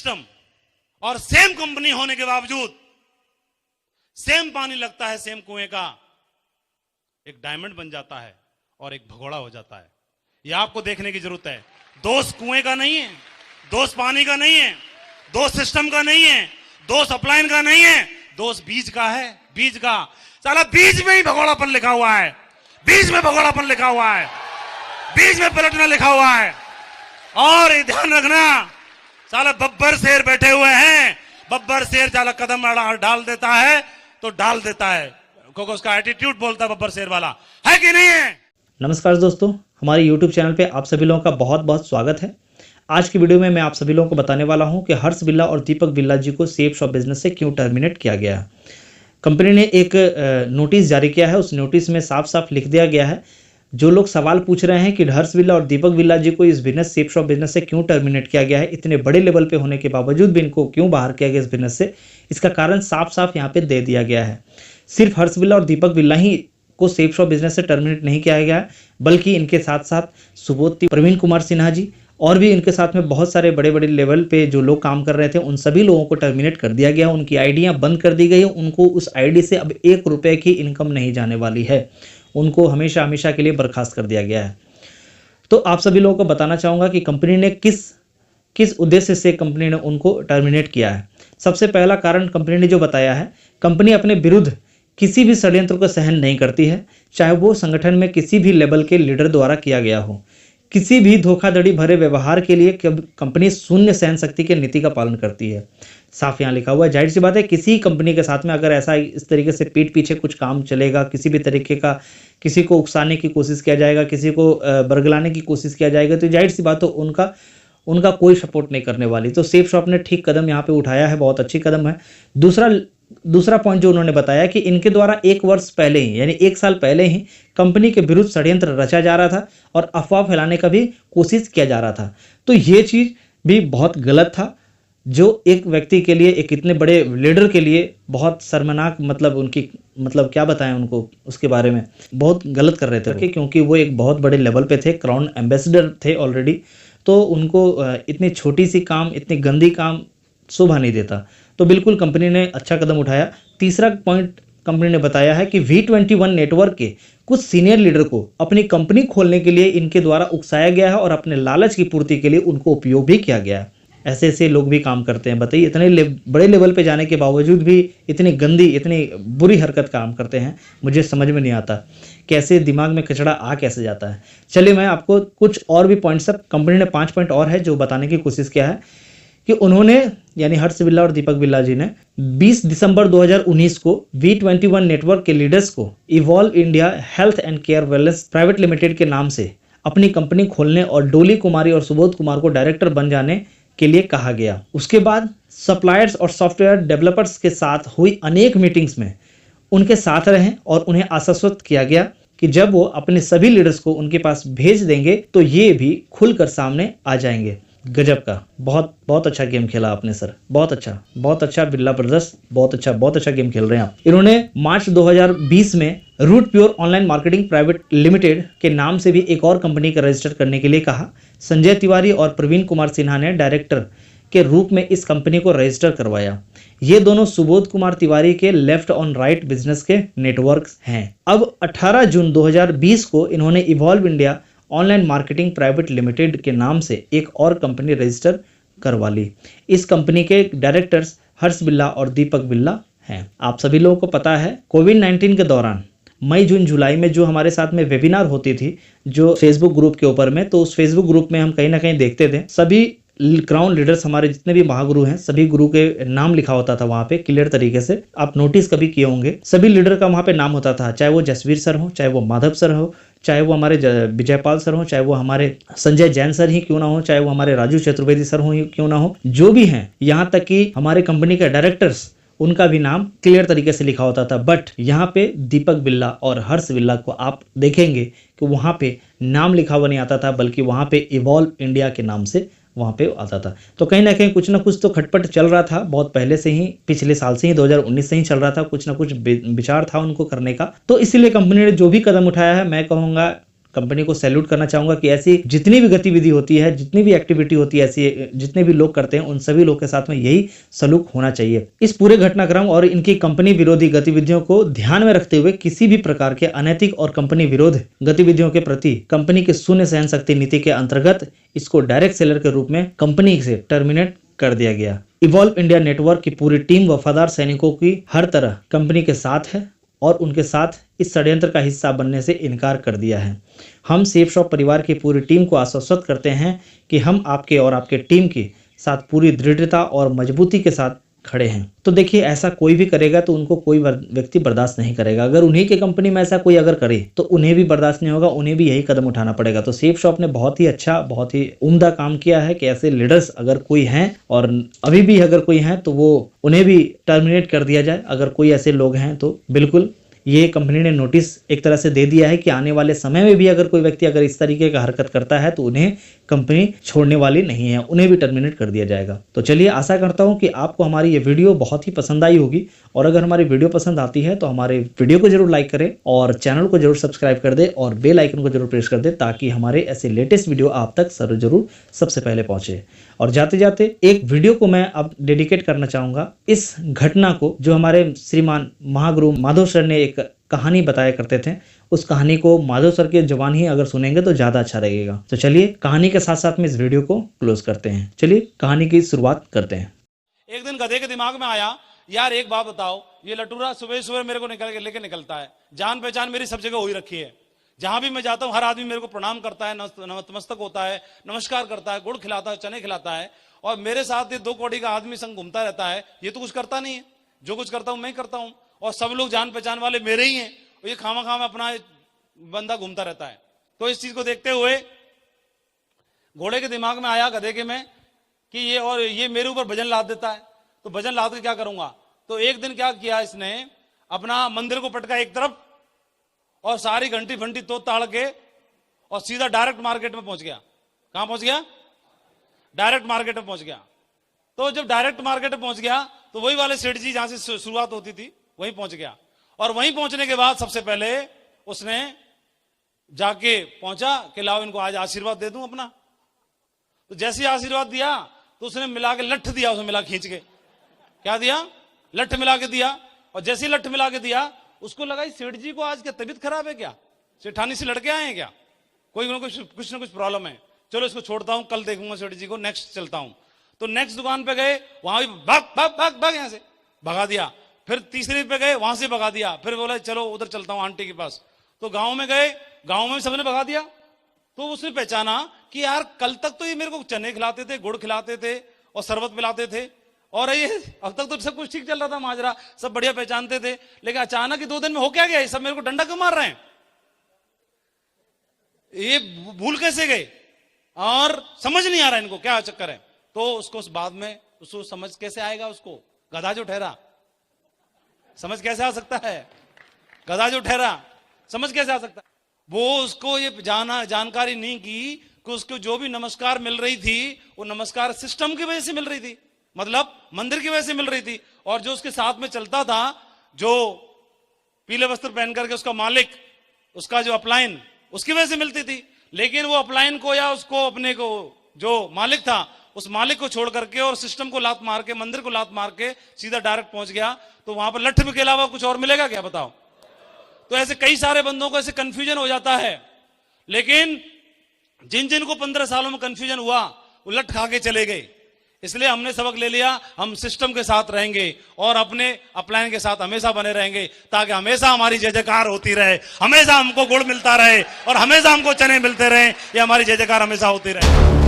System और same company होने के बावजूद सेम पानी लगता है सेम कुएं का, एक डायमंड बन जाता है और एक भगोड़ा हो जाता है। यह आपको देखने की जरूरत है। दोष कुएं का नहीं है, दोष पानी का नहीं है, दोष सिस्टम का नहीं है, दोष अपलाइन का नहीं है, दोष बीज का है। बीज का साला बीज में ही भगोड़ापन लिखा हुआ है, बीज में भगोड़ापन लिखा हुआ है, बीज में पलटना लिखा हुआ है। और ये ध्यान रखना, साला बब्बर शेर बैठे हुए हैं, बब्बर शेर साला कदम डाल देता है तो डाल देता है, क्योंकि उसका एटीट्यूड बोलता है बब्बर शेर वाला, है कि नहीं है। नमस्कार दोस्तों, हमारे YouTube चैनल पे आप सभी लोगों का बहुत बहुत स्वागत है। आज की वीडियो में मैं आप सभी लोगों को बताने वाला हूं कि हर्ष बिरला और दीपक बिरला जी को सेफ शॉप बिजनेस से क्यों टर्मिनेट किया गया है। कंपनी ने एक नोटिस जारी किया है। उस नोटिस में साफ साफ लिख दिया गया है, जो लोग सवाल पूछ रहे हैं कि हर्ष बिरला और दीपक बिरला जी को इस बिजनेस सेफ शॉप बिजनेस से क्यों टर्मिनेट किया गया है, इतने बड़े लेवल पे होने के बावजूद भी इनको क्यों बाहर किया गया इस बिजनेस से, इसका कारण साफ साफ यहाँ पे दे दिया गया है। सिर्फ हर्ष बिरला और दीपक बिरला ही को सेफ शॉप बिजनेस से टर्मिनेट नहीं किया गया है, बल्कि इनके साथ साथ सुबोध, प्रवीण कुमार सिन्हा जी और भी इनके साथ में बहुत सारे बड़े बड़े लेवल पे जो लोग काम कर रहे थे, उन सभी लोगों को टर्मिनेट कर दिया गया। उनकी आईडियां बंद कर दी गई। उनको उस आईडी से अब 1 रुपए की इनकम नहीं जाने वाली है। उनको हमेशा हमेशा के लिए बर्खास्त कर दिया गया है। तो आप सभी लोगों को बताना चाहूँगा कि कंपनी ने किस उद्देश्य से कंपनी ने उनको टर्मिनेट किया है। सबसे पहला कारण कंपनी ने जो बताया है, कंपनी अपने विरुद्ध किसी भी षड्यंत्र को सहन नहीं करती है, चाहे वो संगठन में किसी भी लेवल के लीडर द्वारा किया गया हो। किसी भी धोखाधड़ी भरे व्यवहार के लिए कंपनी शून्य सहन शक्ति की नीति का पालन करती है। साफ यहाँ लिखा हुआ है। जाहिर सी बात है, किसी कंपनी के साथ में अगर ऐसा इस तरीके से पीठ पीछे कुछ काम चलेगा, किसी भी तरीके का किसी को उकसाने की कोशिश किया जाएगा, किसी को बरगलाने की कोशिश किया जाएगा, तो जाहिर सी बात हो उनका कोई सपोर्ट नहीं करने वाली। तो सेफ शॉप ने ठीक कदम यहाँ पे उठाया है, बहुत अच्छी कदम है। दूसरा पॉइंट जो उन्होंने बताया कि इनके द्वारा 1 वर्ष पहले ही, यानी 1 साल पहले ही कंपनी के विरुद्ध षड्यंत्र रचा जा रहा था और अफवाह फैलाने का भी कोशिश किया जा रहा था। तो ये चीज भी बहुत गलत था, जो एक व्यक्ति के लिए, एक इतने बड़े लीडर के लिए बहुत शर्मनाक, मतलब क्या बताएं उनको, उसके बारे में बहुत गलत कर रहे थे, क्योंकि वो एक बहुत बड़े लेवल पे थे, क्राउन एम्बेसडर थे ऑलरेडी। तो उनको इतनी छोटी सी काम, इतनी गंदी काम शोभा नहीं देता। तो बिल्कुल कंपनी ने अच्छा कदम उठाया। तीसरा पॉइंट कंपनी ने बताया है कि V21 नेटवर्क के कुछ सीनियर लीडर को अपनी कंपनी खोलने के लिए इनके द्वारा उकसाया गया है और अपने लालच की पूर्ति के लिए उनको उपयोग भी किया गया है। ऐसे लोग भी काम करते हैं, बताइए, इतने बड़े लेवल पे जाने के बावजूद भी इतनी गंदी, इतनी बुरी हरकत काम करते हैं। मुझे समझ में नहीं आता कैसे दिमाग में कचड़ा आ कैसे जाता है। चलिए मैं आपको कुछ और भी पॉइंट्स, कंपनी ने 5 पॉइंट और है जो बताने की कोशिश किया है कि उन्होंने, यानी हर्ष बिरला और दीपक बिरला जी ने 20 दिसंबर 2019 को V21 नेटवर्क के लीडर्स को evolve India health and care wellness private Limited के नाम से अपनी कंपनी खोलने और डोली कुमारी और सुबोध कुमार को डायरेक्टर बन जाने के लिए कहा गया। उसके बाद सप्लायर्स और सॉफ्टवेयर डेवलपर्स के साथ हुई अनेक मीटिंग्स में उनके साथ रहे और उन्हें आश्वस्त किया गया कि जब वो अपने सभी लीडर्स को उनके पास भेज देंगे तो ये भी खुलकर सामने आ जाएंगे। गजब का, बहुत अच्छा गेम खेला आपने सर, बहुत अच्छा बिरला ब्रदर्स, बहुत अच्छा गेम खेल रहे हैं आप। इन्होंने मार्च 2020 में Root Pure Online Marketing Private Limited के नाम से भी एक और कंपनी का रजिस्टर करने के लिए कहा। संजय तिवारी और प्रवीण कुमार सिन्हा ने डायरेक्टर के रूप में इस कंपनी को रजिस्टर करवाया। ये दोनों सुबोध कुमार तिवारी के लेफ्ट ऑन राइट बिजनेस के नेटवर्क हैं। अब 18 जून 2020 को इन्होंने evolve India online Marketing Private Limited के नाम से एक और कंपनी रजिस्टर करवा ली। इस कंपनी के डायरेक्टर्स हर्ष बिरला और दीपक बिरला हैं। आप सभी लोगों को पता है, कोविड-19 के दौरान मई, जून, जुलाई में जो हमारे साथ में वेबिनार होती थी जो फेसबुक ग्रुप के ऊपर में, तो उस फेसबुक ग्रुप में हम कहीं ना कहीं देखते थे सभी क्राउन लीडर्स, हमारे जितने भी महागुरु हैं, सभी गुरु के नाम लिखा होता था वहां पे क्लियर तरीके से। आप नोटिस कभी किए होंगे, सभी लीडर का वहां पे नाम होता था, चाहे वो जसवीर सर हो, चाहे वो माधव सर हो, चाहे वो हमारे विजयपाल सर हो, चाहे वो हमारे संजय जैन सर ही क्यों ना हो, चाहे वो हमारे राजू चतुर्वेदी सर हो क्यों ना हो, जो भी हैं, यहाँ तक कि हमारे कंपनी के डायरेक्टर्स, उनका भी नाम क्लियर तरीके से लिखा होता था। बट यहाँ पे दीपक बिरला और हर्ष बिरला को आप देखेंगे कि वहाँ पे नाम लिखा हुआ नहीं आता था, बल्कि वहाँ पे इवॉल्व इंडिया के नाम से वहाँ पे आता था। तो कहीं ना कहीं कुछ ना कुछ तो खटपट चल रहा था, बहुत पहले से ही, पिछले साल से ही, 2019 से ही चल रहा था, कुछ ना कुछ विचार था उनको करने का। तो इसीलिए कंपनी ने जो भी कदम उठाया है, मैं कहूँगा कंपनी को सैल्यूट करना चाहूंगा कि ऐसी जितनी भी गतिविधि होती है, जितनी भी एक्टिविटी होती है, ऐसी जितने भी लोग करते हैं, उन सभी लोग के साथ में यही सलूक होना चाहिए। इस पूरे घटनाक्रम और इनकी कंपनी विरोधी गतिविधियों को ध्यान में रखते हुए किसी भी प्रकार के अनैतिक और कंपनी विरोध गतिविधियों के प्रति कंपनी के शून्य सहन शक्ति नीति के अंतर्गत इसको डायरेक्ट सेलर के रूप में कंपनी से टर्मिनेट कर दिया गया। इवॉल्व इंडिया नेटवर्क की पूरी टीम वफादार सैनिकों की हर तरह कंपनी के साथ है और उनके साथ इस षड्यंत्र का हिस्सा बनने से इनकार कर दिया है। हम सेफ शॉप परिवार की पूरी टीम को आश्वस्त करते हैं कि हम आपके और आपके टीम के साथ पूरी दृढ़ता और मजबूती के साथ खड़े हैं। तो देखिए, ऐसा कोई भी करेगा तो उनको कोई व्यक्ति बर्दाश्त नहीं करेगा। अगर उन्हीं के कंपनी में ऐसा कोई अगर करे तो उन्हें भी बर्दाश्त नहीं होगा, उन्हें भी यही कदम उठाना पड़ेगा। तो सेफ शॉप ने बहुत ही अच्छा, बहुत ही उम्दा काम किया है कि ऐसे लीडर्स अगर कोई हैं और अभी भी अगर कोई हैं तो वो उन्हें भी टर्मिनेट कर दिया जाए। अगर कोई ऐसे लोग हैं तो बिल्कुल ये कंपनी ने नोटिस एक तरह से दे दिया है कि आने वाले समय में भी अगर कोई व्यक्ति अगर इस तरीके का हरकत करता है तो उन्हें कंपनी छोड़ने वाली नहीं है, उन्हें भी टर्मिनेट कर दिया जाएगा। तो चलिए, आशा करता हूं कि आपको हमारी ये वीडियो बहुत ही पसंद आई होगी और अगर हमारी वीडियो पसंद आती है तो हमारे वीडियो को जरूर लाइक करें और चैनल को जरूर सब्सक्राइब कर दे और बेल आइकन को जरूर प्रेस कर दे ताकि हमारे ऐसे लेटेस्ट वीडियो आप तक जरूर सबसे पहले पहुंचे। और जाते जाते एक वीडियो को मैं अब डेडिकेट करना चाहूंगा इस घटना को, जो हमारे श्रीमान महागुरु माधव सर ने एक कहानी बताया करते थे। उस कहानी को माधव सर के जवान ही अगर सुनेंगे तो ज्यादा अच्छा लगेगा। तो चलिए, कहानी के साथ साथ में इस वीडियो को क्लोज करते हैं। चलिए कहानी की शुरुआत करते हैं। एक दिन गधे के दिमाग में आया, यार एक बात बताओ, ये लटूरा सुबह सुबह मेरे को निकल के लेके निकलता है, जान पहचान मेरी सब जगह हो ही रखी है, जहां भी मैं जाता हूं हर आदमी मेरे को प्रणाम करता है, नतमस्तक होता है, नमस्कार करता है, गुड़ खिलाता है, चने खिलाता है, और मेरे साथ ये 2 कौड़ी का आदमी संग घूमता रहता है। ये तो कुछ करता नहीं है, जो कुछ करता हूं मैं करता हूं, और सब लोग जान पहचान वाले मेरे ही हैं, और ये खामा खामा अपना बंदा घूमता रहता है। तो इस चीज को देखते हुए घोड़े के दिमाग में आया, गधे के में, कि ये मेरे ऊपर वजन लाद देता है, तो वजन लाद के क्या करूंगा। तो एक दिन क्या किया इसने, अपना मंदिर को पटका एक तरफ और सारी घंटी फंटी तो ताड़ के और सीधा डायरेक्ट मार्केट में पहुंच गया। कहां पहुंच गया? डायरेक्ट मार्केट में पहुंच गया। तो जब डायरेक्ट मार्केट में पहुंच गया तो वही वाले सेठ जी जहां से शुरुआत होती थी वहीं पहुंच गया, और वहीं पहुंचने के बाद सबसे पहले उसने जाके पहुंचा कि लाओ इनको आज आशीर्वाद दे दूं अपना। तो जैसे ही आशीर्वाद दिया तो उसने मिला के लठ दिया, उसने मिला खींच के, क्या दिया? लठ मिला के दिया। और जैसे ही लठ मिला के दिया उसको लगा सेठ जी को आज क्या तबीयत खराब है, क्या सेठानी से लड़के आए हैं, क्या कुछ ना कुछ प्रॉब्लम है, चलो इसको छोड़ता हूं, कल देखूंगा सेठ जी को, नेक्स्ट चलता हूं। तो नेक्स्ट दुकान पे गए, वहां भी भाग भाग भाग भाग, यहां से भगा दिया। फिर तीसरी पे गए, वहां से भगा दिया। फिर बोला चलो उधर चलता हूं आंटी के पास। तो गांव में गए, गांव में सबने भगा दिया। तो उसने पहचाना कि यार कल तक तो ये मेरे को चने खिलाते थे, गुड़ खिलाते थे और शरबत पिलाते थे, और ये अब तक तो सब कुछ ठीक चल रहा था, माजरा सब बढ़िया पहचानते थे, लेकिन अचानक ही 2 दिन में हो क्या गया, ये सब मेरे को डंडा क्यों मार रहे हैं, ये भूल कैसे गए और समझ नहीं आ रहा इनको क्या चक्कर है। तो उसको बाद में उसको समझ कैसे आएगा, उसको गधा जो ठहरा समझ कैसे आ सकता है, गधा जो ठहरा समझ कैसे आ सकता है। वो उसको ये जानकारी नहीं की कि उसको जो भी नमस्कार मिल रही थी वो नमस्कार सिस्टम की वजह से मिल रही थी, मतलब मंदिर की वजह से मिल रही थी, और जो उसके साथ में चलता था, जो पीले वस्त्र पहन करके उसका मालिक, उसका जो अपलाइन, उसकी वजह से मिलती थी। लेकिन वो अपलाइन को या उसको अपने को जो मालिक था उस मालिक को छोड़ करके और सिस्टम को लात मार के, मंदिर को लात मार के सीधा डायरेक्ट पहुंच गया। तो वहां पर लठ के अलावा कुछ और मिलेगा क्या, बताओ। तो ऐसे कई सारे बंदों को ऐसे कंफ्यूजन हो जाता है, लेकिन जिन जिन को 15 सालों में कंफ्यूजन हुआ वो लठ खा के चले गए। इसलिए हमने सबक ले लिया, हम सिस्टम के साथ रहेंगे और अपने अपलाइन के साथ हमेशा बने रहेंगे, ताकि हमेशा हमारी जय जयकार होती रहे, हमेशा हमको गुड़ मिलता रहे और हमेशा हमको चने मिलते रहे, ये हमारी जय जयकार हमेशा होती रहे।